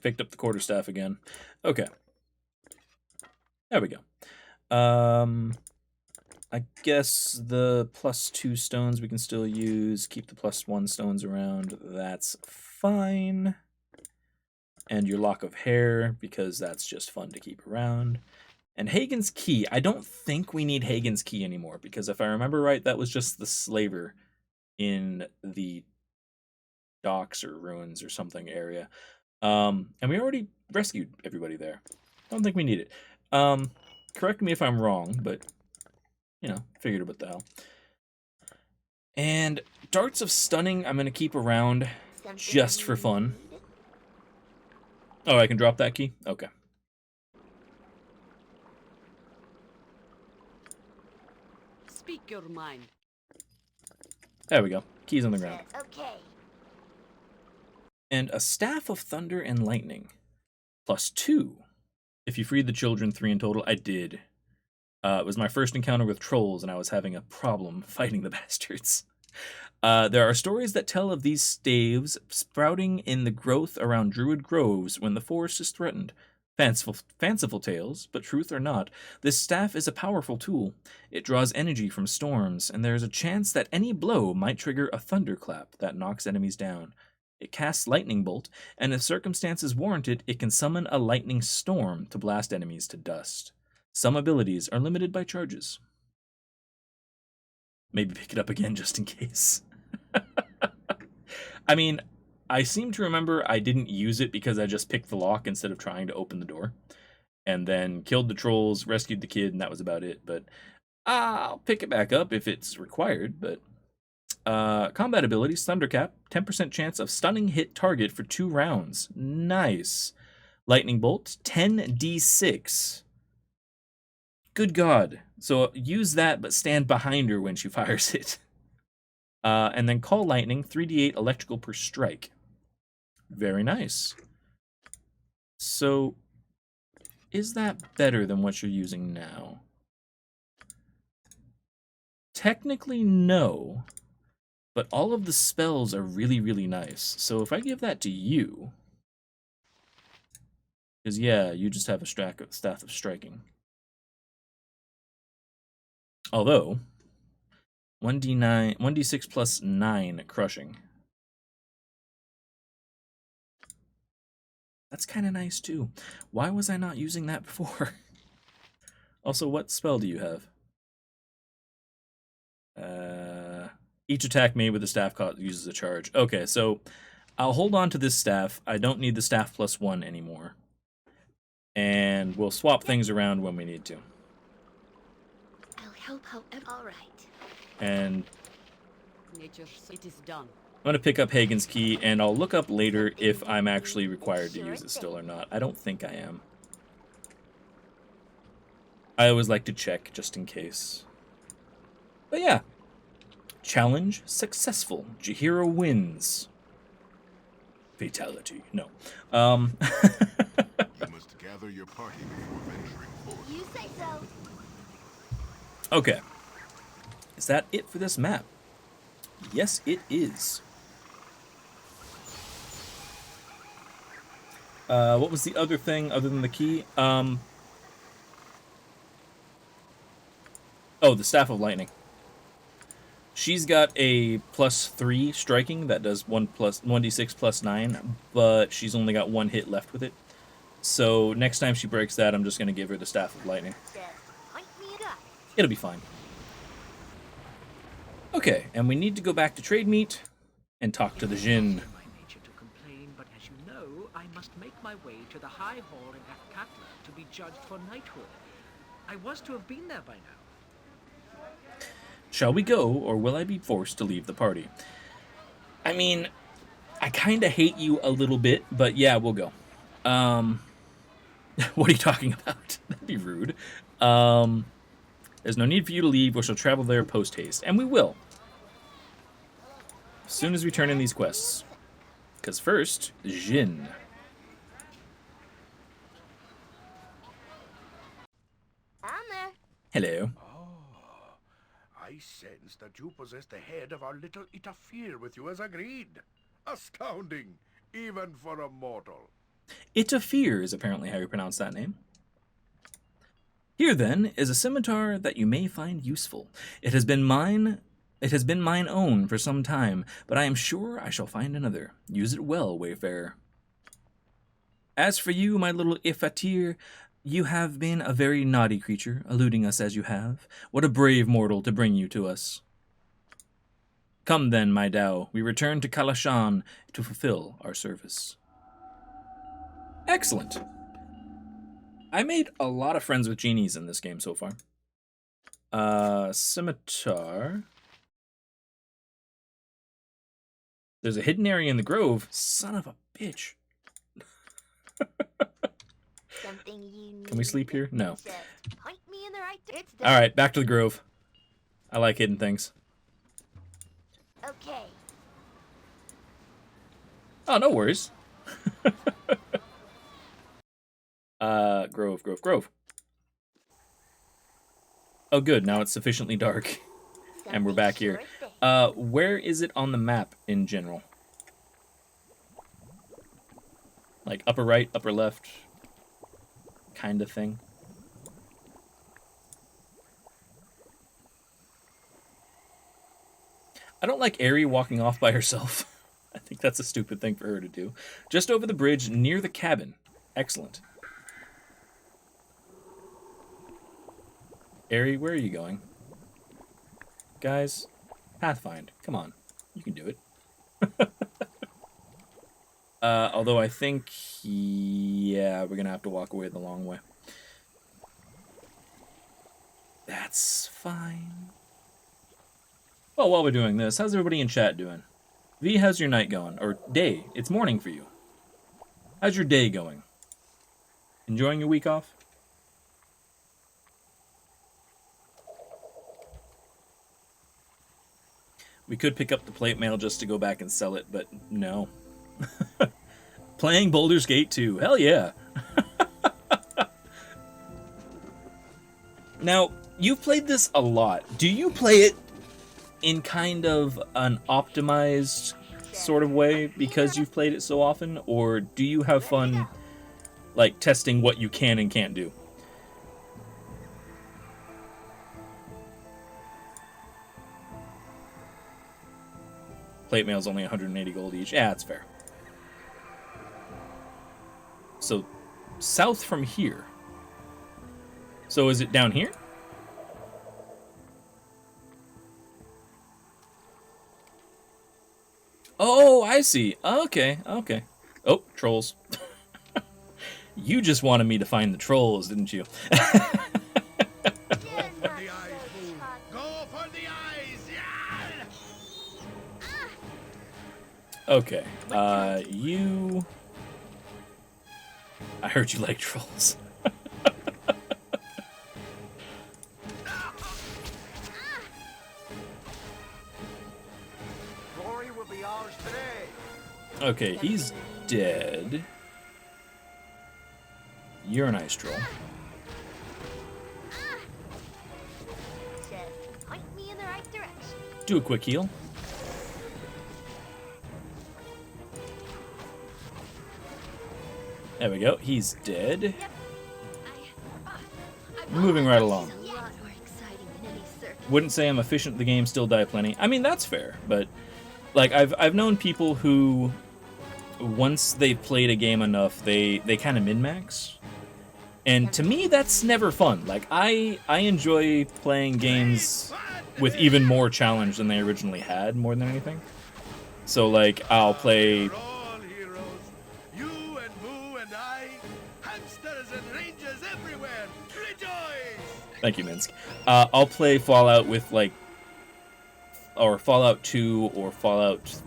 picked up the quarterstaff again. Okay. There we go. I guess the +2 stones we can still use. Keep the +1 stones around. That's fine. And your lock of hair, because that's just fun to keep around. And Hagen's key. I don't think we need Hagen's key anymore, because if I remember right, that was just the slaver in the docks or ruins or something area. And we already rescued everybody there. Don't think we need it. Correct me if I'm wrong, but, you know, figured what the hell. And darts of stunning I'm going to keep around just for fun. Oh, I can drop that key? Okay. Speak your mind. There we go. Keys on the ground. Okay. And a staff of thunder and lightning. +2. If you freed the children, 3 in total. I did. It was my first encounter with trolls, and I was having a problem fighting the bastards. There are stories that tell of these staves sprouting in the growth around druid groves when the forest is threatened. Fanciful tales, but truth or not, this staff is a powerful tool. It draws energy from storms, and there is a chance that any blow might trigger a thunderclap that knocks enemies down. It casts lightning bolt, and if circumstances warrant it, it can summon a lightning storm to blast enemies to dust. Some abilities are limited by charges. Maybe pick it up again just in case. I mean, I seem to remember I didn't use it because I just picked the lock instead of trying to open the door. And then killed the trolls, rescued the kid, and that was about it. But I'll pick it back up if it's required. But combat abilities, Thundercap, 10% chance of stunning hit target for 2 rounds. Nice. Lightning Bolt, 10d6. Good God. So use that, but stand behind her when she fires it. And then Call Lightning, 3d8 electrical per strike. Very nice. So, is that better than what you're using now? Technically, no. But all of the spells are really, really nice. So if I give that to you... Because, yeah, you just have a Staff of Striking. Although, 1d6 plus 9 crushing. That's kind of nice too. Why was I not using that before? Also, what spell do you have? Each attack made with the staff uses a charge. Okay, so I'll hold on to this staff. I don't need the staff +1 anymore. And we'll swap things around when we need to. I'll help however. All right. And Nature, it is done. I'm going to pick up Hagen's key, and I'll look up later if I'm actually required to use it still or not. I don't think I am. I always like to check, just in case. But yeah. Challenge successful. Jahira wins. Fatality. No. You must gather your party before venturing forth. You say so. Okay. Is that it for this map? Yes, it is. What was the other thing other than the key? Oh, the Staff of Lightning. She's got a +3 striking that does 1d6 plus 9, but she's only got 1 hit left with it. So next time she breaks that, I'm just going to give her the Staff of Lightning. It'll be fine. Okay, and we need to go back to Trade Meet and talk to the Djinn. My nature to complain, but as you know, I must make my way to the High Hall in Akatla to be judged for knighthood. I was to have been there by now. Shall we go, or will I be forced to leave the party? I mean, I kind of hate you a little bit, but yeah, we'll go. What are you talking about? That'd be rude. There's no need for you to leave. We shall travel there post-haste. And we will. As soon as we turn in these quests. Because first, Djinn. I'm there. Hello. I sense that you possess the head of our little interfere with you as agreed. Astounding, even for a mortal. Itafir is apparently how you pronounce that name. Here, then, is a scimitar that you may find useful. It has been mine own for some time, but I am sure I shall find another. Use it well, wayfarer. As for you, my little Ifatir, you have been a very naughty creature, eluding us as you have. What a brave mortal to bring you to us. Come then, my Dao, we return to Kalashan to fulfill our service. Excellent. I made a lot of friends with genies in this game so far. Scimitar. There's a hidden area in the grove. Son of a bitch. Something you Can we sleep here? No. Just point me in the right direction. All right, back to the grove. I like hidden things. Okay. Oh, no worries. Grove. Oh, good. Now it's sufficiently dark. And we're back here. Where is it on the map in general? Like upper right, upper left kind of thing? I don't like Aerie walking off by herself. I think that's a stupid thing for her to do. Just over the bridge near the cabin. Excellent. Aerie, where are you going? Guys, Pathfind. Come on. You can do it. Although I think, yeah, we're going to have to walk away the long way. That's fine. Well, while we're doing this, how's everybody in chat doing? V, how's your night going? Or day? It's morning for you. How's your day going? Enjoying your week off? We could pick up the plate mail just to go back and sell it, but no. Playing Baldur's Gate 2. Hell yeah. Now, you've played this a lot. Do you play it in kind of an optimized sort of way because you've played it so often? Or do you have fun, like, testing what you can and can't do? Plate mail's only 180 gold each. Yeah, that's fair. So, south from here. So is it down here? Oh, I see. Okay. Oh, trolls. You just wanted me to find the trolls, didn't you? Okay, you... I heard you like trolls. Glory will be ours today. Okay, he's dead. You're an ice troll. Just point me in the right direction. Do a quick heal. There we go. He's dead. Moving right along. A lot more exciting than any circus. Wouldn't say I'm efficient at the game, still die plenty. I mean, that's fair, but like I've known people who once they've played a game enough, they kind of min-max. And to me, that's never fun. Like I enjoy playing games with even more challenge than they originally had, more than anything. So like I'll play Thank you, Minsk. I'll play Fallout with like, or Fallout 2 or Fallout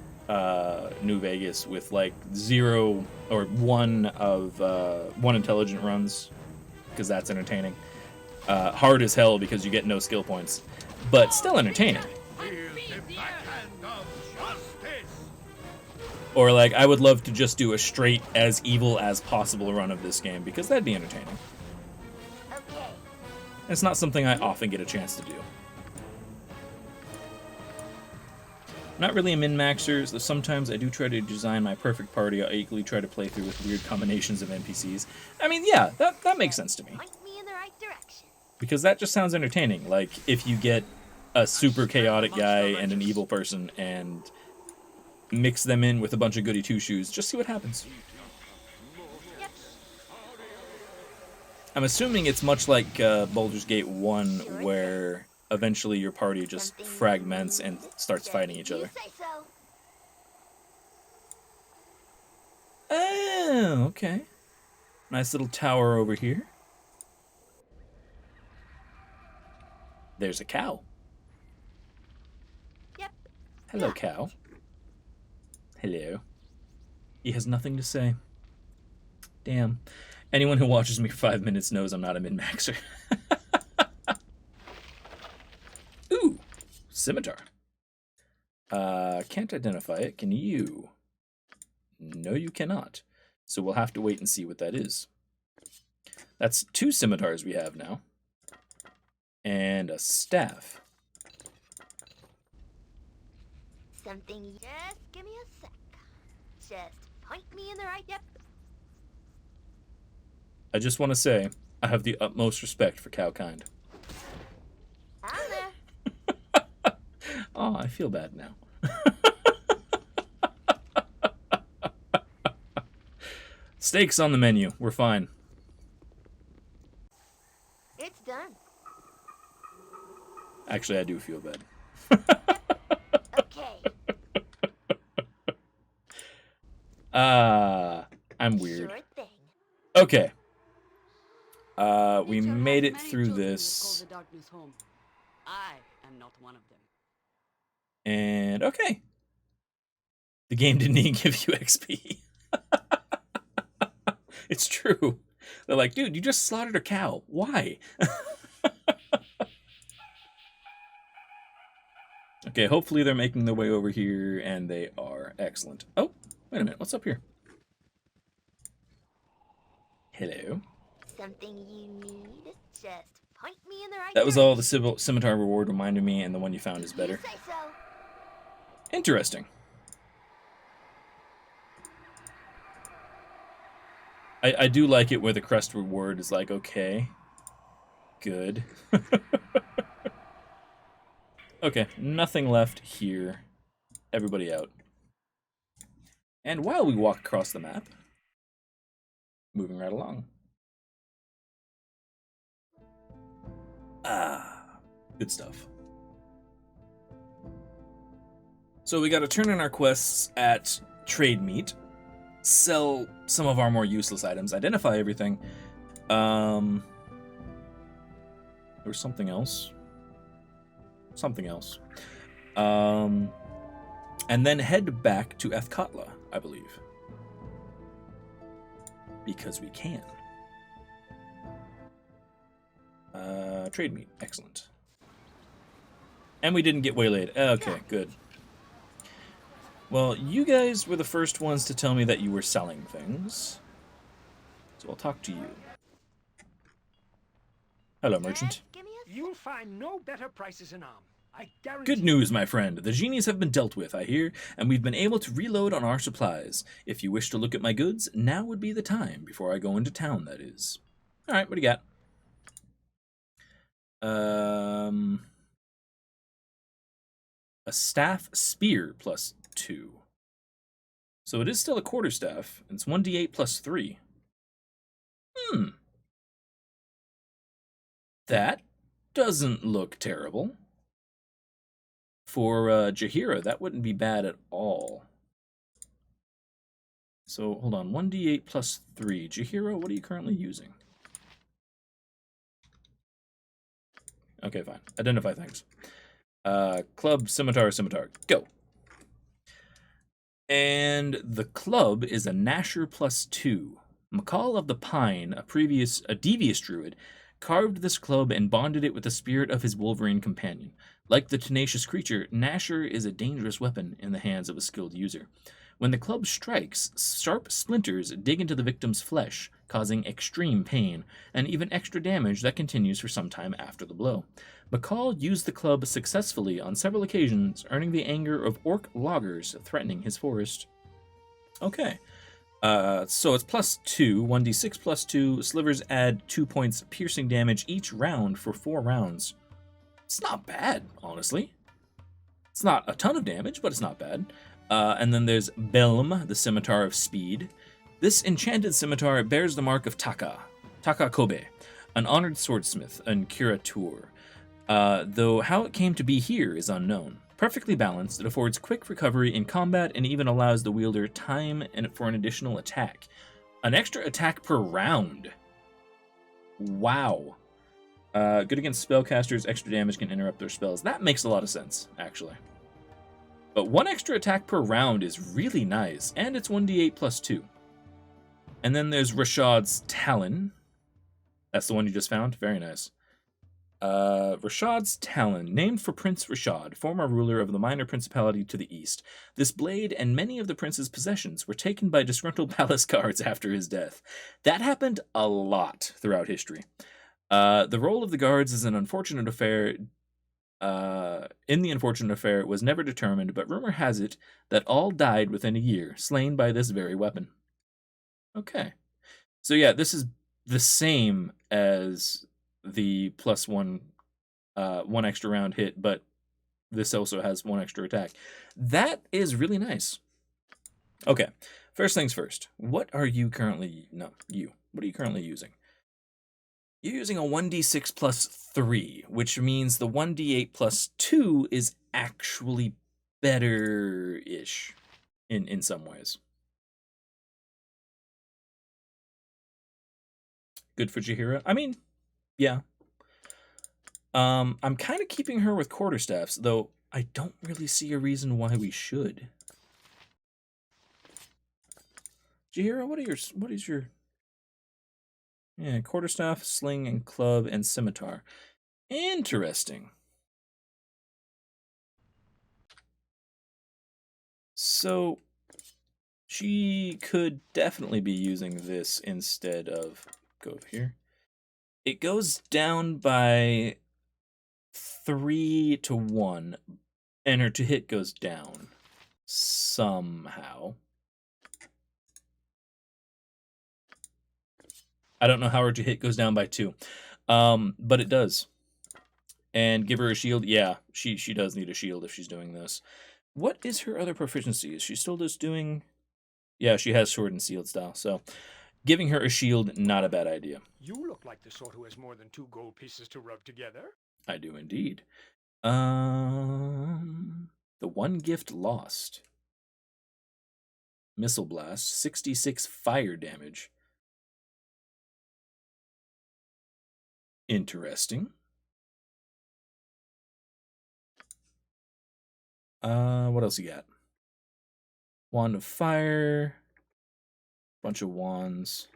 New Vegas with like 0 or 1 of 1 intelligent runs, because that's entertaining. Hard as hell because you get no skill points, but still entertaining. Or like, I would love to just do a straight as evil as possible run of this game, because that'd be entertaining. It's not something I often get a chance to do. Not really a min-maxer, though sometimes I do try to design my perfect party. I equally try to play through with weird combinations of NPCs. I mean, yeah, that makes sense to me. Point me in the right direction. Because that just sounds entertaining. Like, if you get a super chaotic guy and an evil person and mix them in with a bunch of goody two-shoes, just see what happens. Yep. I'm assuming it's much like Baldur's Gate 1, where eventually your party just fragments and starts fighting each other. You say so. Oh, okay. Nice little tower over here. There's a cow. Yep. Hello, cow. Hello. He has nothing to say. Damn. Anyone who watches me for 5 minutes knows I'm not a min-maxer. Ooh, Scimitar. Can't identify it. Can you? No, you cannot. So we'll have to wait and see what that is. That's 2 scimitars we have now. And a staff. Something. Just give me a sec. Just point me in the right. Yep. I just want to say, I have the utmost respect for cow kind. I'm there. Oh, I feel bad now. Steaks on the menu. We're fine. It's done. Actually, I do feel bad. Okay. I'm weird. Sure thing. Okay. We Nature has made it many through children that this. call the darkness home. I am not one of them. And okay. The game didn't even give you XP. It's true. They're like, dude, you just slaughtered a cow. Why? Okay, hopefully they're making their way over here, and they are. Excellent. Oh, wait a minute. What's up here? Hello. Something you need. Just point me in the right. That was all the direction. Scimitar reward reminded me, and the one you found is better. You say so. Interesting. I do like it where the crest reward is like, okay, good. Okay, nothing left here. Everybody out. And while we walk across the map, moving right along. Ah, good stuff. So we got to turn in our quests at Trade Meet, sell some of our more useless items, identify everything. There was something else. And then head back to Ethkatla, I believe. Because we can. Trade meet. Excellent. And we didn't get waylaid. Okay, good. Well, you guys were the first ones to tell me that you were selling things. So I'll talk to you. Hello, merchant. Just give me a You'll find no better prices in Arm. I guarantee. Good news, my friend. The genies have been dealt with, I hear, and we've been able to reload on our supplies. If you wish to look at my goods, now would be the time, before I go into town, that is. Alright, what do you got? A staff spear plus 2. So it is still a quarterstaff, and it's 1d8 plus 3. That doesn't look terrible. For Jaheira, that wouldn't be bad at all. So, hold on. 1d8 plus 3. Jaheira, what are you currently using? Okay, fine. Identify things. Club, scimitar, go. And the club is a Gnasher plus 2. McCall of the Pine, a devious druid, carved this club and bonded it with the spirit of his wolverine companion. Like the tenacious creature, Gnasher is a dangerous weapon in the hands of a skilled user. When the club strikes, sharp splinters dig into the victim's flesh, causing extreme pain, and even extra damage that continues for some time after the blow. McCall used the club successfully on several occasions, earning the anger of orc loggers threatening his forest. Okay. So it's +2, 1d6 +2. Slivers add 2 points piercing damage each round for 4 rounds. It's not bad, honestly. It's not a ton of damage, but it's not bad. And then there's Belm, the Scimitar of Speed. This enchanted scimitar bears the mark of Taka Kobe, an honored swordsmith and curator. Though how it came to be here is unknown. Perfectly balanced, it affords quick recovery in combat and even allows the wielder time for an additional attack. An extra attack per round. Wow. Good against spellcasters, extra damage can interrupt their spells. That makes a lot of sense, actually. But 1 extra attack per round is really nice, and it's 1d8 +2. And then there's Rashad's Talon. That's the one you just found? Very nice. Rashad's Talon, named for Prince Rashad, former ruler of the minor principality to the east. This blade and many of the prince's possessions were taken by disgruntled palace guards after his death. That happened a lot throughout history. The role of the guards is an unfortunate affair. In the unfortunate affair was never determined, but rumor has it that all died within a year, slain by this very weapon. Okay. So yeah, this is the same as the +1, 1 extra round hit, but this also has 1 extra attack. That is really nice. Okay, first things first. What are you currently... No, you. What are you currently using? You're using a 1d6 +3, which means the 1d8 +2 is actually better-ish in some ways. Good for Jaheira? I mean, yeah. I'm kind of keeping her with quarterstaffs, though I don't really see a reason why we should. Jaheira, what is your... Yeah, quarterstaff, sling, and club, and scimitar. Interesting. So, she could definitely be using this instead of... Go over here. It goes down by 3 to 1, and her to hit goes down somehow. I don't know how her to hit goes down by 2, but it does. And give her a shield. Yeah, she does need a shield if she's doing this. What is her other proficiency? Is she still just doing... Yeah, she has sword and shield style, so giving her a shield, not a bad idea. You look like the sort who has more than 2 gold pieces to rub together. I do indeed. The 1 gift lost. Missile blast, 66 fire damage. Interesting. What else you got? Wand of fire. Bunch of wands.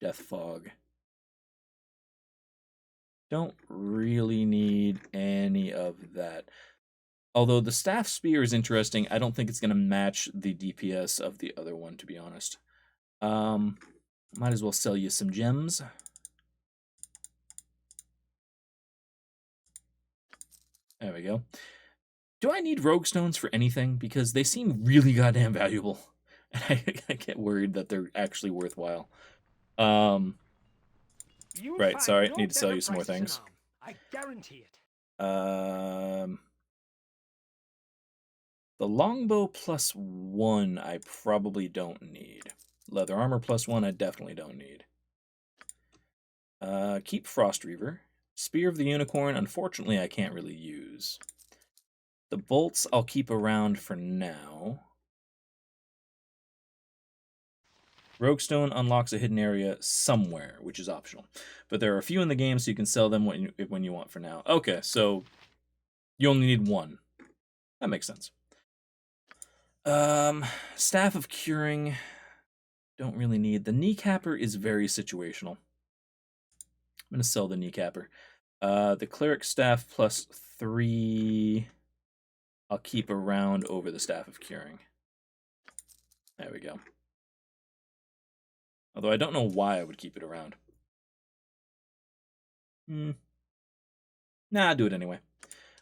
Death fog. Don't really need any of that. Although the staff spear is interesting, I don't think it's going to match the DPS of the other one, to be honest. Might as well sell you some gems. There we go. Do I need rogue stones for anything? Because they seem really goddamn valuable. And I get worried that they're actually worthwhile. Right, sorry, need to sell you some more things. I guarantee it. The longbow +1 I probably don't need. Leather armor +1 I definitely don't need. Keep Frost Reaver. Spear of the Unicorn, unfortunately I can't really use. The bolts I'll keep around for now. Roguestone unlocks a hidden area somewhere, which is optional. But there are a few in the game, so you can sell them when you want for now. Okay, so you only need 1. That makes sense. Staff of Curing. Don't really need. The Kneecapper is very situational. I'm going to sell the Kneecapper. The Cleric Staff +3 I'll keep around over the Staff of Curing. There we go. Although I don't know why I would keep it around. Nah, do it anyway.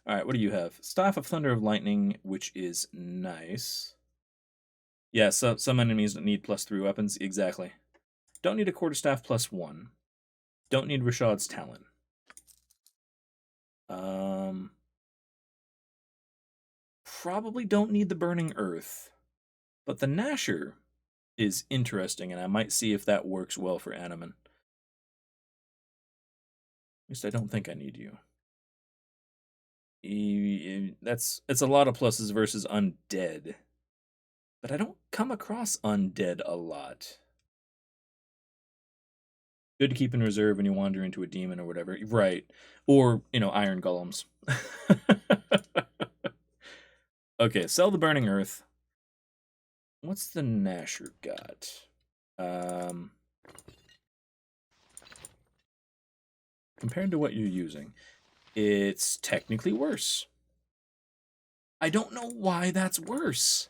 Alright, what do you have? Staff of Thunder of Lightning, which is nice. Yeah, so some enemies don't need +3 weapons. Exactly. Don't need a Quarterstaff +1. Don't need Rashad's Talon. Probably don't need the Burning Earth. But the Gnasher is interesting, and I might see if that works well for Animan. At least I don't think I need you. It's a lot of pluses versus undead. But I don't come across undead a lot. Good to keep in reserve when you wander into a demon or whatever. Right. Or, iron golems. Okay, sell the Burning Earth. What's the Gnasher got? Compared to what you're using, it's technically worse. I don't know why that's worse.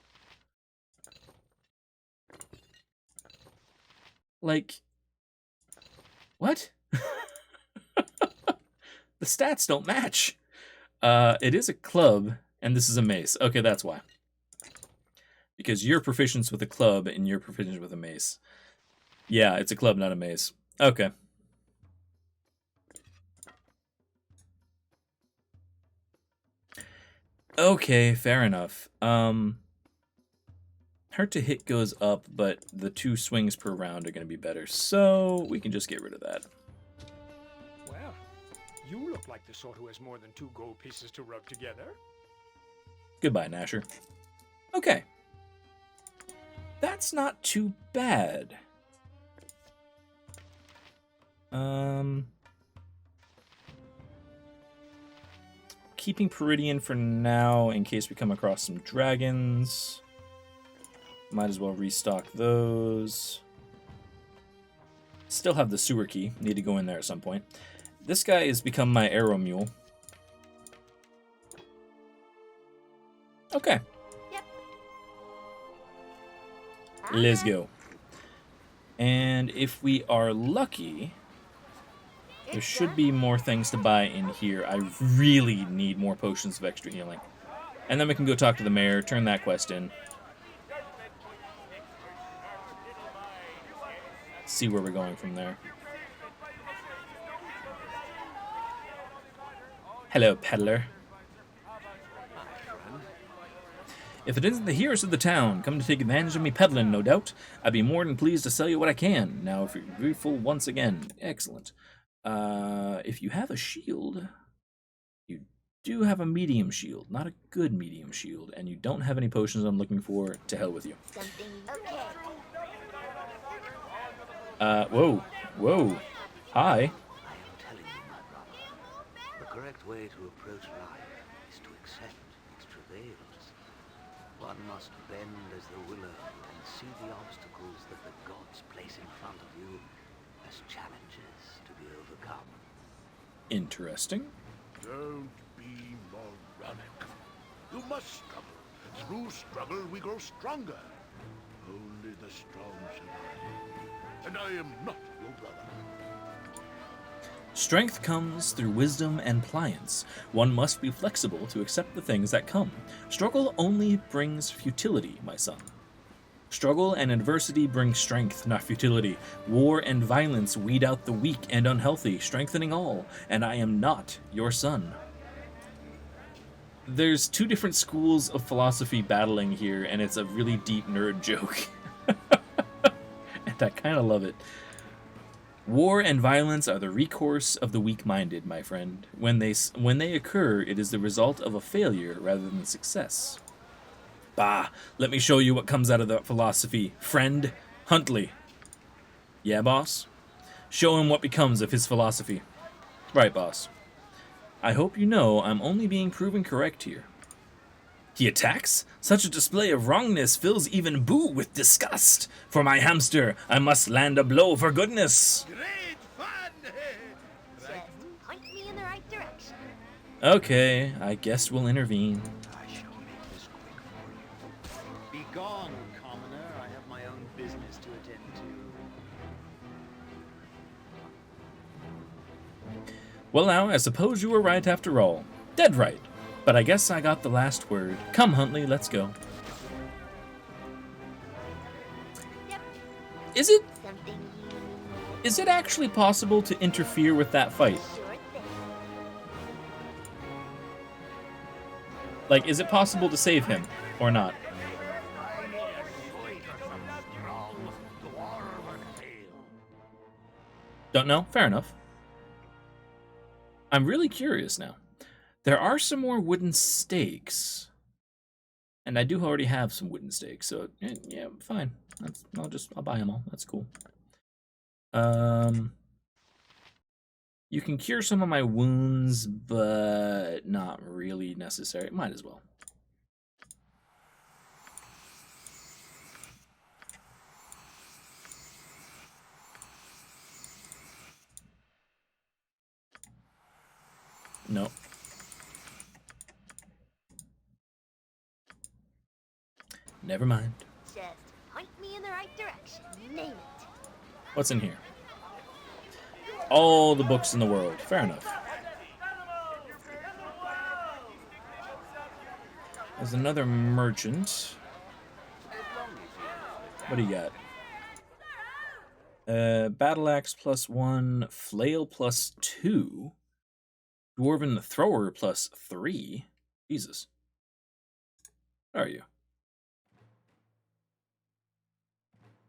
Like, what? The stats don't match. It is a club, and this is a mace. Okay, that's why. Because you're proficient with a club, and you're proficient with a mace. Yeah, it's a club, not a mace. Okay. Okay, fair enough. Hurt to hit goes up, but the 2 swings per round are going to be better, so we can just get rid of that. Well, you look like the sort who has more than 2 gold pieces to rub together. Goodbye, Gnasher. Okay. That's not too bad. Keeping Peridian for now in case we come across some dragons. Might as well restock those. Still have the sewer key. Need to go in there at some point. This guy has become my arrow mule. Okay. Yep. Let's go. And if we are lucky, there should be more things to buy in here. I really need more potions of extra healing. And then we can go talk to the mayor, turn that quest in. See where we're going from there. Hello, peddler. If it isn't the heroes of the town, come to take advantage of me peddling, no doubt. I'd be more than pleased to sell you what I can. Now, if you're grateful once again. Excellent. If you have a shield, you do have a medium shield, not a good medium shield, and you don't have any potions I'm looking for, to hell with you. Something okay. Whoa. Hi. I am telling you, my brother, the correct way to approach life is to accept its travails. One must bend as the willow and see the obstacles that the gods place in front of you as challenges to be overcome. Interesting. Don't be moronic. You must struggle. Through struggle, we grow stronger. Only the strong survive. And I am not your brother. Strength comes through wisdom and pliance. One must be flexible to accept the things that come. Struggle only brings futility, my son. Struggle and adversity bring strength, not futility. War and violence weed out the weak and unhealthy, strengthening all, and I am not your son. There's 2 different schools of philosophy battling here, and it's a really deep nerd joke. And I kind of love it. War and violence are the recourse of the weak-minded, my friend. When they occur, it is the result of a failure rather than success. Bah, let me show you what comes out of that philosophy, friend Huntley. Yeah, boss? Show him what becomes of his philosophy. Right, boss. I hope you know I'm only being proven correct here. He attacks? Such a display of wrongness fills even Boo with disgust. For my hamster, I must land a blow for goodness. Great fun! Just point me in the right direction. Okay, I guess we'll intervene. I shall make this quick for you. Begone, commoner. I have Well now, I suppose you were right after all. Dead right. But I guess I got the last word. Come, Huntley, let's go. Yep, Is it something you is it actually possible to interfere with that fight? sure thing. Like, is it possible to save him or not? Don't know? Fair enough. I'm really curious now. There are some more wooden stakes. And I do already have some wooden stakes, so yeah, fine. I'll buy them all. That's cool. You can cure some of my wounds, but not really necessary. Might as well. No. Never mind. Just point me in the right direction. Name it. What's in here? All the books in the world. Fair enough. There's another merchant. What do you got? Battle axe +1, flail +2, dwarven thrower +3. Jesus. What are you?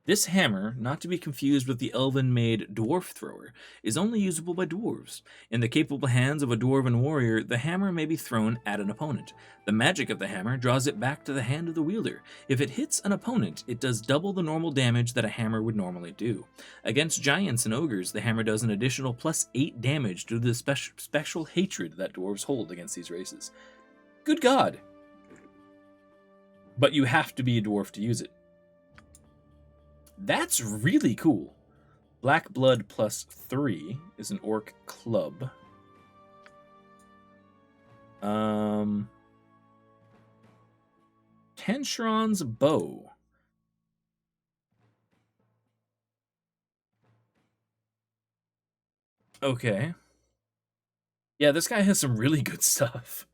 This hammer, not to be confused with the elven-made dwarf thrower, is only usable by dwarves. In the capable hands of a dwarven warrior, the hammer may be thrown at an opponent. The magic of the hammer draws it back to the hand of the wielder. If it hits an opponent, it does double the normal damage that a hammer would normally do. Against giants and ogres, the hammer does an additional +8 damage due to the special hatred that dwarves hold against these races. Good God! But you have to be a dwarf to use it. That's really cool. Black Blood +3 is an orc club. Kentron's bow. Okay. Yeah, this guy has some really good stuff.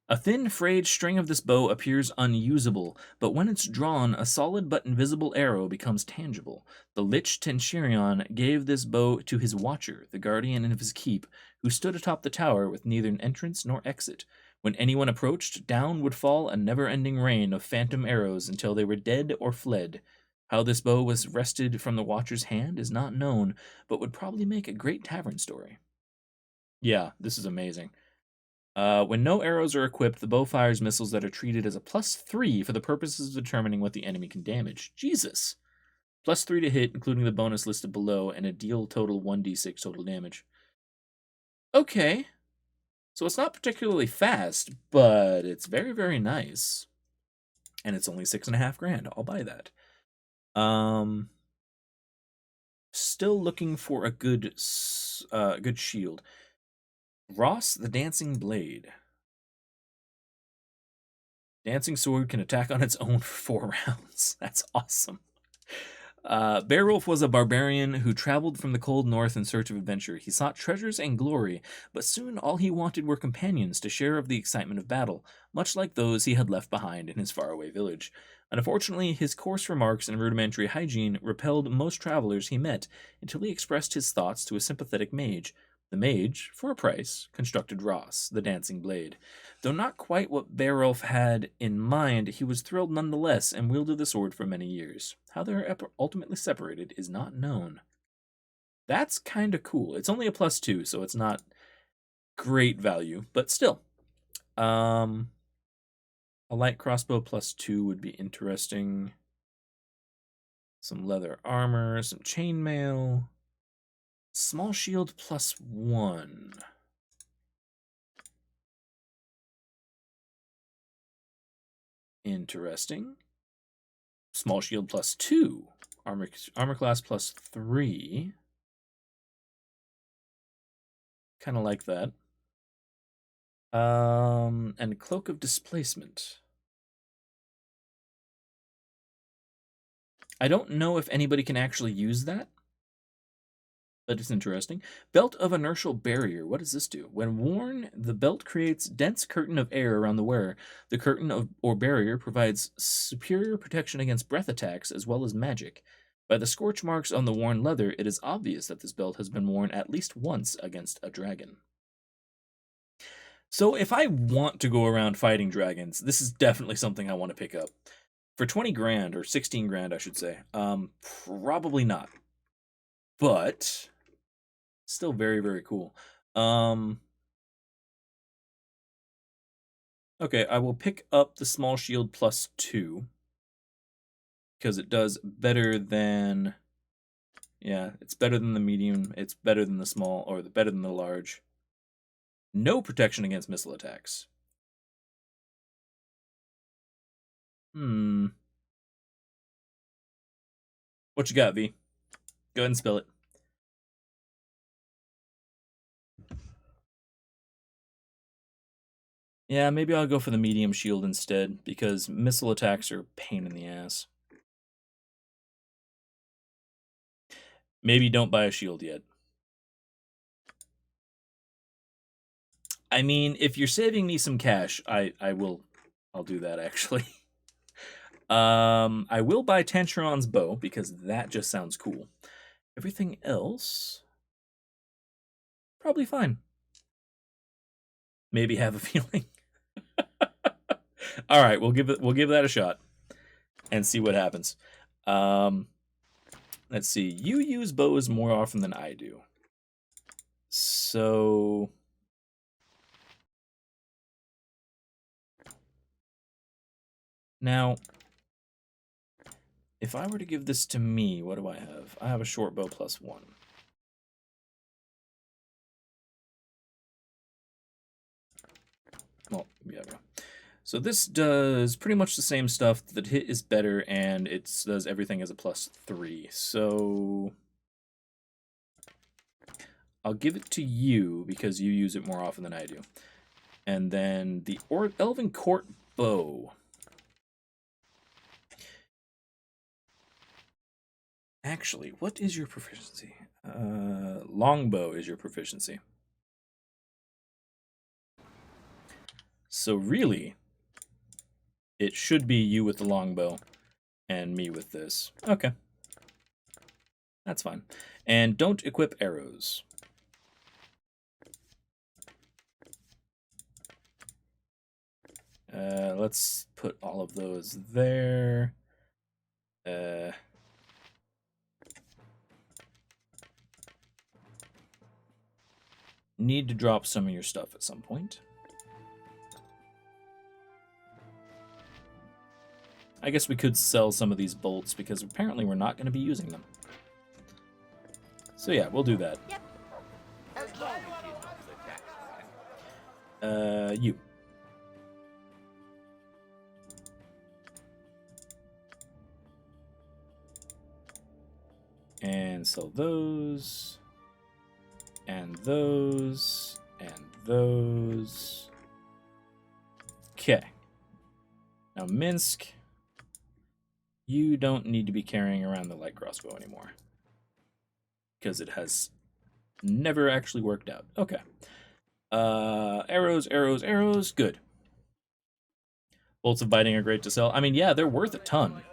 A thin, frayed string of this bow appears unusable, but when it's drawn, a solid but invisible arrow becomes tangible. The Lich Tenchirion gave this bow to his watcher, the guardian of his keep, who stood atop the tower with neither an entrance nor exit. When anyone approached, down would fall a never-ending rain of phantom arrows until they were dead or fled. How this bow was wrested from the watcher's hand is not known, but would probably make a great tavern story. Yeah, this is amazing. When no arrows are equipped, the bow fires missiles that are treated as a +3 for the purposes of determining what the enemy can damage. Jesus! +3 to hit, including the bonus listed below, and a deal total 1d6 total damage. Okay. So it's not particularly fast, but it's very, very nice. And it's only 6.5 grand. I'll buy that. Still looking for a good shield. Ross the Dancing Blade. Dancing Sword can attack on its own for 4 rounds. That's awesome. Beowulf was a barbarian who traveled from the cold north in search of adventure. He sought treasures and glory, but soon all he wanted were companions to share of the excitement of battle, much like those he had left behind in his faraway village. Unfortunately, his coarse remarks and rudimentary hygiene repelled most travelers he met until he expressed his thoughts to a sympathetic mage. The mage, for a price, constructed Ross, the Dancing Blade. Though not quite what Beowulf had in mind, he was thrilled nonetheless and wielded the sword for many years. How they are ultimately separated is not known. That's kind of cool. It's only a +2, so it's not great value, but still. A light crossbow +2 would be interesting. Some leather armor, some chainmail. Small shield +1. Interesting. Small shield +2. Armor class +3. Kind of like that. And Cloak of Displacement. I don't know if anybody can actually use that. but it's interesting. Belt of Inertial Barrier. What does this do? When worn, the belt creates dense curtain of air around the wearer. The curtain or barrier provides superior protection against breath attacks as well as magic. By the scorch marks on the worn leather, it is obvious that this belt has been worn at least once against a dragon. So if I want to go around fighting dragons, this is definitely something I want to pick up. For 20 grand, or 16 grand, I should say, probably not. But still very, very cool. Okay, I will pick up the small shield +2 because it does better than, yeah, it's better than the medium, it's better than the small, or better than the large. No protection against missile attacks. What you got, V? Go ahead and spill it. Yeah, maybe I'll go for the medium shield instead, because missile attacks are a pain in the ass. Maybe don't buy a shield yet. I mean, if you're saving me some cash, I'll do that, actually. I will buy Kentron's bow, because that just sounds cool. Everything else, probably fine. Maybe have a feeling. All right, we'll give that a shot and see what happens. Let's see. You use bows more often than I do. So now, if I were to give this to me, what do I have? I have a short bow +1. Well, yeah. So this does pretty much the same stuff. The hit is better, and it does everything as a +3. So I'll give it to you because you use it more often than I do. And then the Elven Court bow. Actually, what is your proficiency? Longbow is your proficiency. So really, it should be you with the longbow and me with this. Okay. That's fine. And don't equip arrows. Let's put all of those there. Need to drop some of your stuff at some point. I guess we could sell some of these bolts because apparently we're not going to be using them. So yeah, we'll do that. Yep. Okay. You. And sell those. And those. And those. Okay. Now Minsk. You don't need to be carrying around the light crossbow anymore. Because it has never actually worked out. Okay. Arrows, arrows, arrows. Good. Bolts of biting are great to sell. I mean, yeah, they're worth a ton.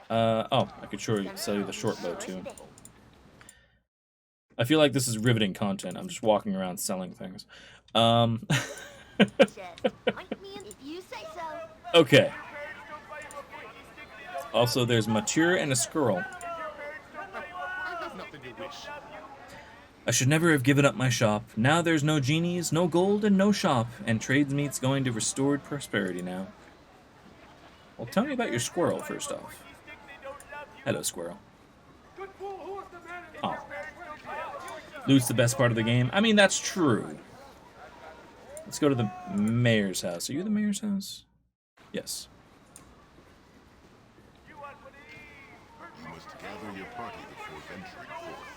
Oh, I could sell you the short bow, too. I feel like this is riveting content. I'm just walking around selling things. Just point me in if you say so. Okay. Also, there's Mature and a Skrull. I should never have given up my shop. Now there's no genies, no gold, and no shop, and tradesmeet's going to restored prosperity now. Well, tell me about your squirrel, first off. Hello, squirrel. Oh. Loot's the best part of the game. I mean, that's true. Let's go to the mayor's house. Are you the mayor's house? Yes. You must gather your party before venturing forth.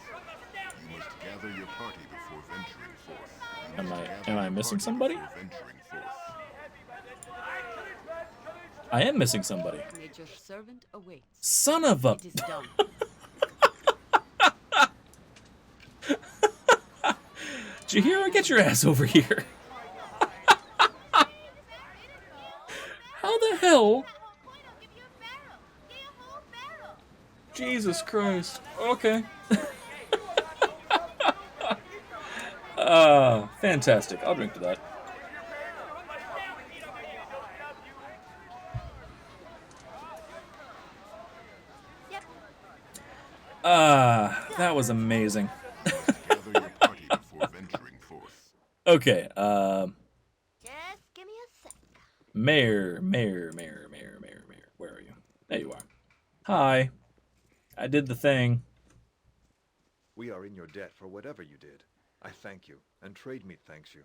You must gather your party before venturing forth. Am I missing somebody? I am missing somebody. Nature's servant awaits. Son of a... It is done. Chihiro, get your ass over here. How the hell? Jesus Christ. Okay. Fantastic. I'll drink to that. That was amazing. Gather your party before venturing forth. Okay, Just give me a sec. Mayor. Where are you? There you are. Hi. I did the thing. We are in your debt for whatever you did. I thank you, and Trade Meat thanks you.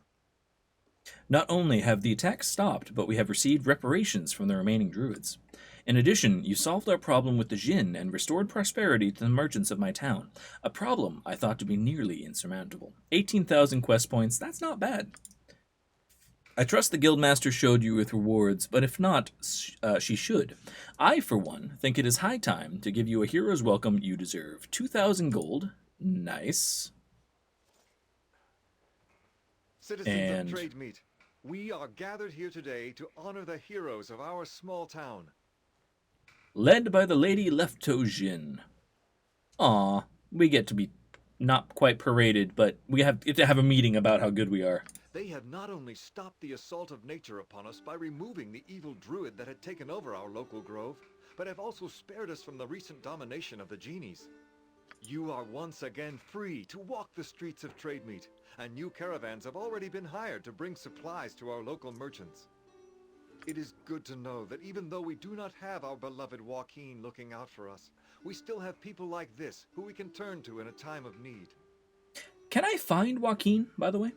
Not only have the attacks stopped, but we have received reparations from the remaining druids. In addition, you solved our problem with the Djinn and restored prosperity to the merchants of my town. A problem I thought to be nearly insurmountable. 18,000 quest points, that's not bad. I trust the Guildmaster showed you with rewards, but if not, she should. I, for one, think it is high time to give you a hero's welcome you deserve. 2,000 gold. Nice. Citizens of Trade Meat, we are gathered here today to honor the heroes of our small town. Led by the lady LeftToeDjinn. Aw, we get to be not quite paraded, but we get to have a meeting about how good we are. They have not only stopped the assault of nature upon us by removing the evil druid that had taken over our local grove, but have also spared us from the recent domination of the genies. You are once again free to walk the streets of Trade Meat, and new caravans have already been hired to bring supplies to our local merchants. It is good to know that even though we do not have our beloved Joaquin looking out for us, we still have people like this who we can turn to in a time of need. Can I find Joaquin, by the way?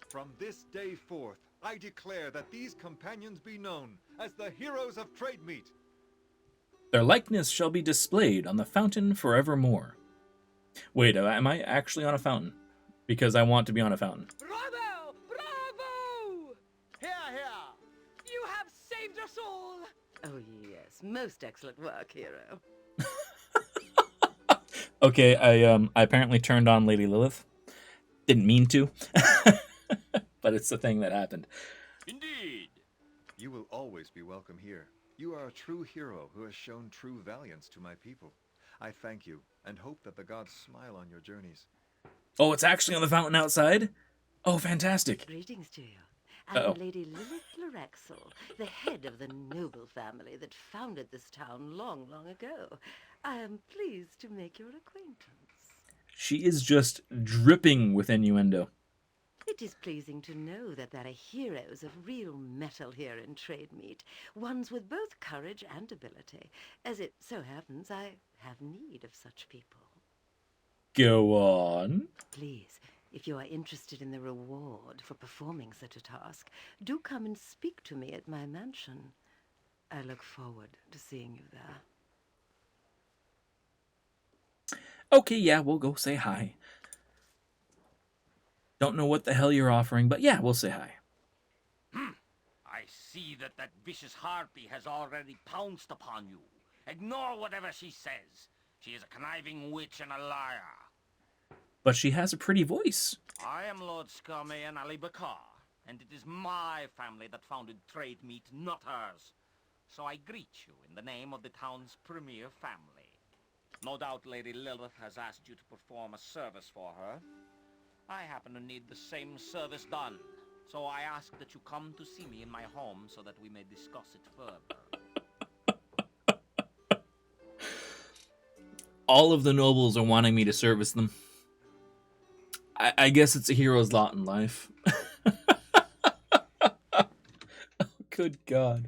From this day forth, I declare that these companions be known as the heroes of Trade Meat. Their likeness shall be displayed on the fountain forevermore. Wait, am I actually on a fountain? Because I want to be on a fountain. Bravo! Bravo! Here, here! You have saved us all! Oh, yes. Most excellent work, hero. Okay, I apparently turned on Lady Lilith. Didn't mean to. But it's the thing that happened. Indeed. You will always be welcome here. You are a true hero who has shown true valiance to my people. I thank you, and hope that the gods smile on your journeys. Oh, it's actually on the fountain outside? Oh, fantastic. Greetings to you. I am Lady Lilith Loraxel, the head of the noble family that founded this town long, long ago. I am pleased to make your acquaintance. She is just dripping with innuendo. It is pleasing to know that there are heroes of real mettle here in Trade Meat, ones with both courage and ability. As it so happens, I have need of such people. Go on. Please, if you are interested in the reward for performing such a task, do come and speak to me at my mansion. I look forward to seeing you there. Okay, yeah, we'll go say hi. Don't know what the hell you're offering, but yeah, we'll say hi. I see that vicious harpy has already pounced upon you. Ignore whatever she says. She is a conniving witch and a liar. But she has a pretty voice. I am Lord Scummy and Ali Bakar, and it is my family that founded Trade Meat, not hers. So I greet you in the name of the town's premier family. No doubt Lady Lilith has asked you to perform a service for her. I happen to need the same service done, so I ask that you come to see me in my home so that we may discuss it further. All of the nobles are wanting me to service them. I guess it's a hero's lot in life. Oh, good God.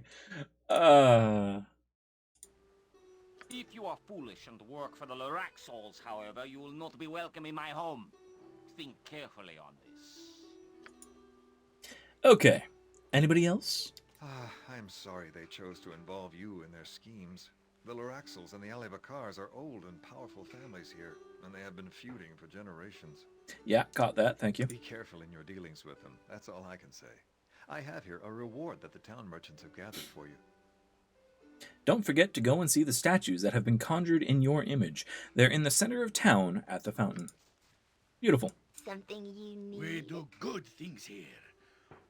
If you are foolish and work for the Loraxals, however, you will not be welcome in my home. Think carefully on this. Okay. Anybody else? I'm sorry they chose to involve you in their schemes. The Loraxals and the Alibakars are old and powerful families here, and they have been feuding for generations. Yeah, caught that. Thank you. Be careful in your dealings with them. That's all I can say. I have here a reward that the town merchants have gathered for you. Don't forget to go and see the statues that have been conjured in your image. They're in the center of town at the fountain. Beautiful. Something you need? We do good things here.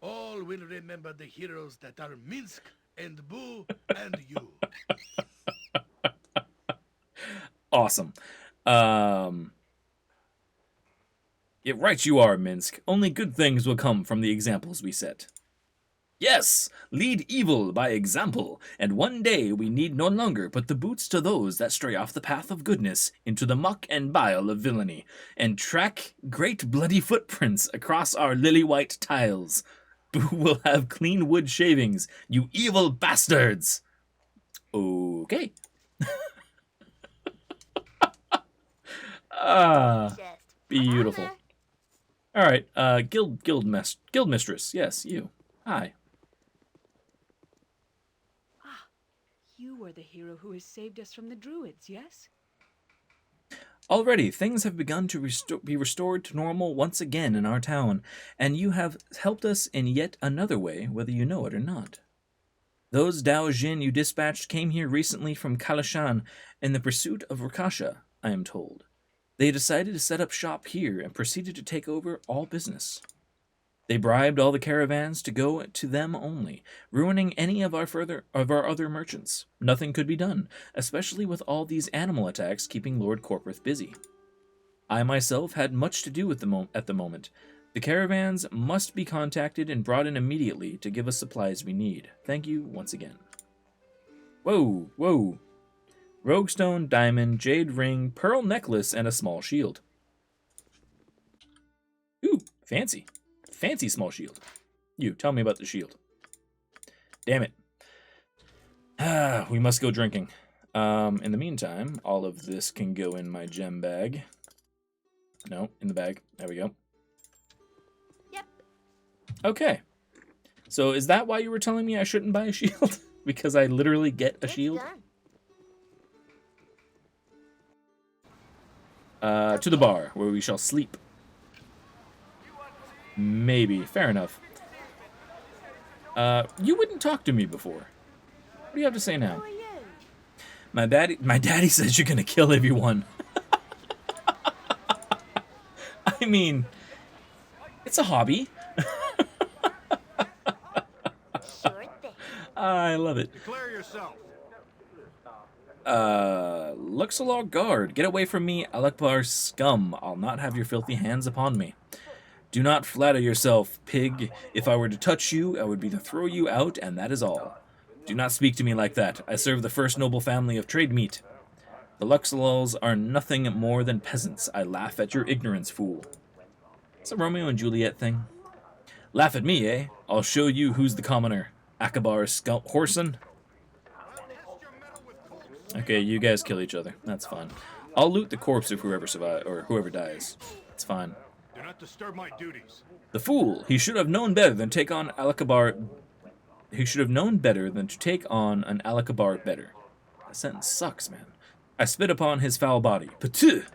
All will remember the heroes that are Minsk and Boo and you. Awesome. Yeah, right you are, Minsk. Only good things will come from the examples we set. Yes, lead evil by example, and one day we need no longer put the boots to those that stray off the path of goodness into the muck and bile of villainy, and track great bloody footprints across our lily-white tiles. Boo will have clean wood shavings, you evil bastards! Okay. Just Beautiful. honor. All right, guild mistress. Yes, you. Hi. You were the hero who has saved us from the druids, yes? Already, things have begun to be restored to normal once again in our town, and you have helped us in yet another way, whether you know it or not. Those LeftToeDjinn you dispatched came here recently from Kalashan in the pursuit of Rakasha, I am told. They decided to set up shop here and proceeded to take over all business. They bribed all the caravans to go to them only, ruining any of our other merchants. Nothing could be done, especially with all these animal attacks keeping Lord Corporith busy. I myself had much to do with at the moment. The caravans must be contacted and brought in immediately to give us supplies we need. Thank you once again. Whoa, whoa. Roguestone, diamond, jade ring, pearl necklace, and a small shield. Ooh, fancy. Fancy small shield. You, tell me about the shield. Damn it. We must go drinking. In the meantime, all of this can go in my gem bag. No, in the bag. There we go. Yep. Okay. So is that why you were telling me I shouldn't buy a shield? Because I literally get a It's shield? done. To the bar, where we shall sleep. Maybe. Fair enough. You wouldn't talk to me before. What do you have to say now? Who are you? My daddy says you're gonna kill everyone. I mean, it's a hobby. Sure thing. I love it. Declare yourself. Luxalog guard, get away from me, Alakbar scum. I'll not have your filthy hands upon me. Do not flatter yourself, pig. If I were to touch you, I would be to throw you out, and that is all. Do not speak to me like that. I serve the first noble family of trade meat. The Luxalols are nothing more than peasants. I laugh at your ignorance, fool. It's a Romeo and Juliet thing. Laugh at me, eh? I'll show you who's the commoner. Akabar Horson. Okay, you guys kill each other. That's fine. I'll loot the corpse of whoever survives or whoever dies. It's fine. Do not disturb my duties. The fool! He should have known better than take on Alakabar. He should have known better than to take on an Alakabar better. That sentence sucks, man. I spit upon his foul body. Patuh!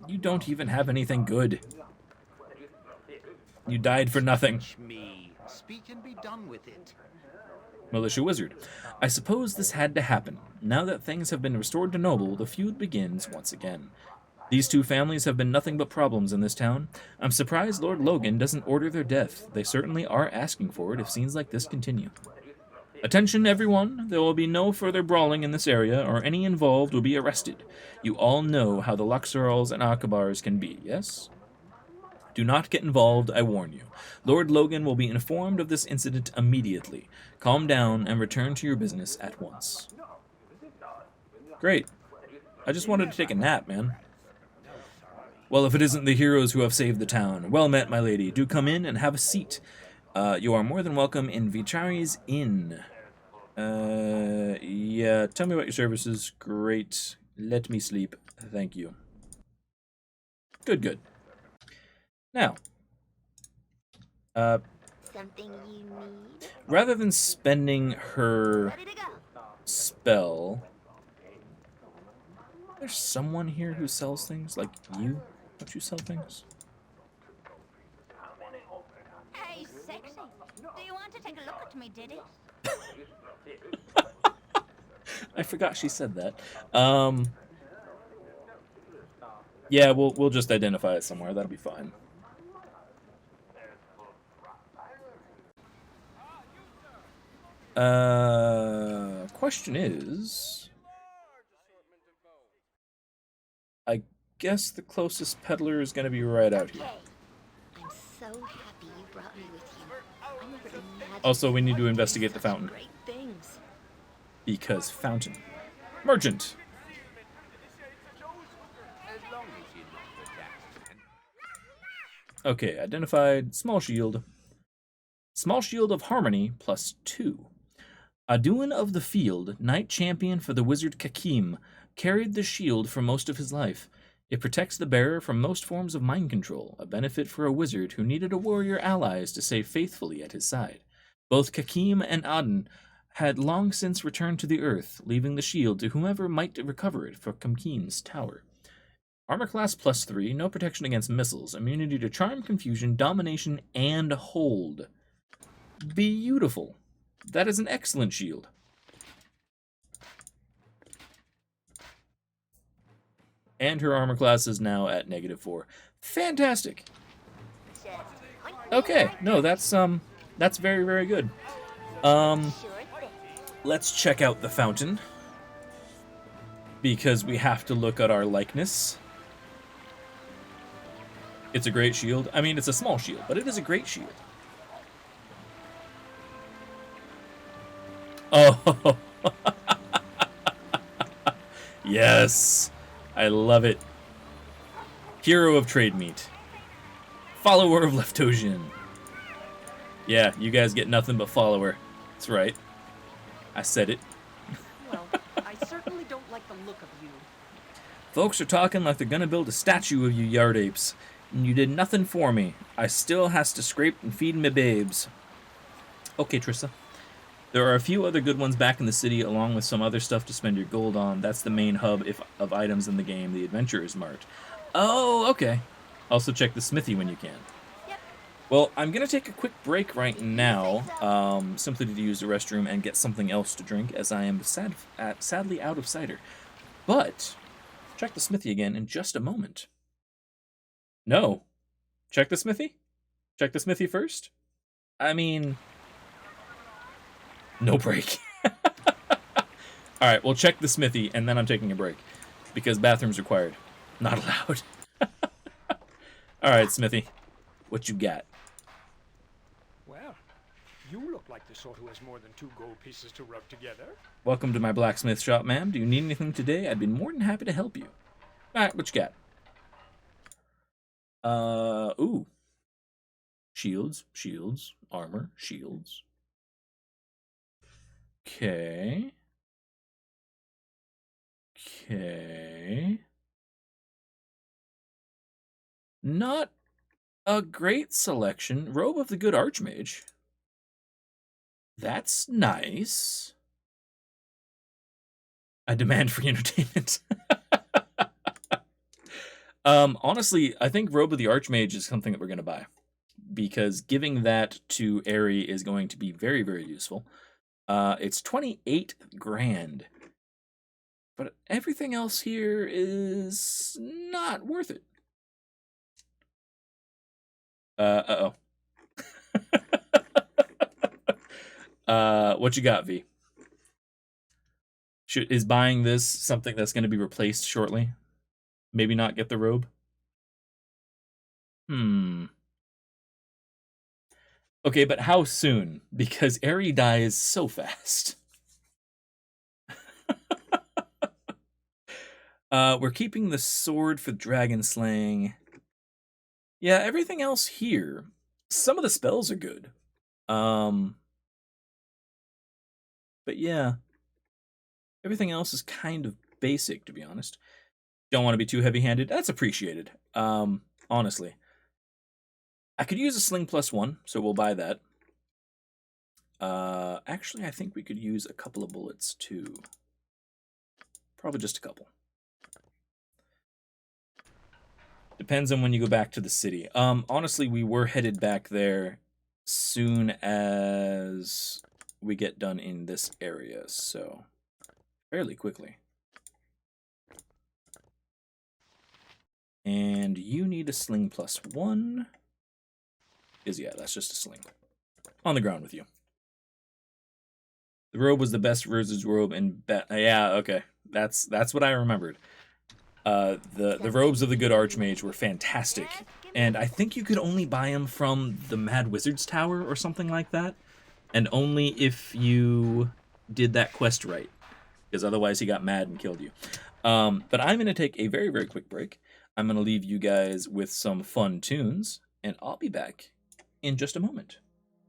You don't even have anything good. You died for nothing. Me. Speak and be done with it. Militia Wizard. I suppose this had to happen. Now that things have been restored to noble, the feud begins once again. These two families have been nothing but problems in this town. I'm surprised Lord Logan doesn't order their death. They certainly are asking for it if scenes like this continue. Attention, everyone. There will be no further brawling in this area, or any involved will be arrested. You all know how the Luxorals and Akabars can be, yes? Do not get involved, I warn you. Lord Logan will be informed of this incident immediately. Calm down and return to your business at once. Great. I just wanted to take a nap, man. Well, if it isn't the heroes who have saved the town. Well met, my lady. Do come in and have a seat. You are more than welcome in Vichari's Inn. Yeah, tell me about your services. Great. Let me sleep. Thank you. Good, good. Now, Something you need? rather than spending her Ready to go. spell, there's someone here who sells things like you. Don't you sell things? Hey, sexy. Do you want to take a look at me, Diddy? I forgot she said that. Yeah, we'll just identify it somewhere. That'll be fine. Question is, I guess the closest peddler is going to be right out here. I'm so happy you brought me with you. I never imagined Also, we need to you'd do investigate the such fountain. Great things. Because fountain. Merchant! Okay, identified. Small shield. Small shield of harmony +2. Aduin of the Field, knight champion for the wizard Kakim, carried the shield for most of his life. It protects the bearer from most forms of mind control, a benefit for a wizard who needed a warrior allies to stay faithfully at his side. Both Kakim and Aden had long since returned to the earth, leaving the shield to whomever might recover it for Kakim's tower. Armor class +3, no protection against missiles, immunity to charm, confusion, domination, and hold. Beautiful. That is an excellent shield. And her armor class is now at -4. Fantastic. Okay, no, that's very, very good. Let's check out the fountain, because we have to look at our likeness. It's a great shield. I mean, it's a small shield, but it is a great shield. Oh, yes, I love it. Hero of trade meat. Follower of LeftToeDjinn. Yeah, you guys get nothing but follower. That's right. I said it. Well, I certainly don't like the look of you. Folks are talking like they're gonna build a statue of you yard apes, and you did nothing for me. I still has to scrape and feed me babes. Okay, Trissa. There are a few other good ones back in the city, along with some other stuff to spend your gold on. That's the main hub of items in the game, the Adventurer's Mart. Oh, okay. Also check the smithy when you can. Yep. Well, I'm going to take a quick break right now, simply to use the restroom and get something else to drink, as I am sadly out of cider. But, check the smithy again in just a moment. No. Check the smithy? Check the smithy first? I mean, no break. Alright, we'll check the smithy, and then I'm taking a break. Because bathrooms required. Not allowed. Alright, smithy. What you got? Well, you look like the sort who has more than 2 gold pieces to rub together. Welcome to my blacksmith shop, ma'am. Do you need anything today? I'd be more than happy to help you. Alright, what you got? Ooh. Shields, shields, armor, shields. Okay. Okay. Not a great selection. Robe of the Good Archmage. That's nice. I demand free entertainment. Honestly, I think Robe of the Archmage is something that we're going to buy, because giving that to Aerie is going to be very, very useful. It's 28 grand. But everything else here is not worth it. Uh-oh. What you got, V? Is buying this something that's going to be replaced shortly? Maybe not get the robe? Okay, but how soon? Because Aerie dies so fast. We're keeping the sword for dragon slaying. Yeah, everything else here, some of the spells are good. But yeah, everything else is kind of basic, to be honest. Don't want to be too heavy-handed. That's appreciated. Honestly. I could use a sling +1, so we'll buy that. Actually, I think we could use a couple of bullets, too. Probably just a couple. Depends on when you go back to the city. Honestly, we were headed back there soon as we get done in this area, so fairly quickly. And you need a sling +1. Yeah, that's just a sling. On the ground with you. The robe was the best Rose's robe in yeah, okay. That's what I remembered. The robes of the good Archmage were fantastic. And I think you could only buy them from the Mad Wizard's Tower or something like that. And only if you did that quest right. Because otherwise he got mad and killed you. But I'm going to take a very, very quick break. I'm going to leave you guys with some fun tunes. And I'll be back in just a moment.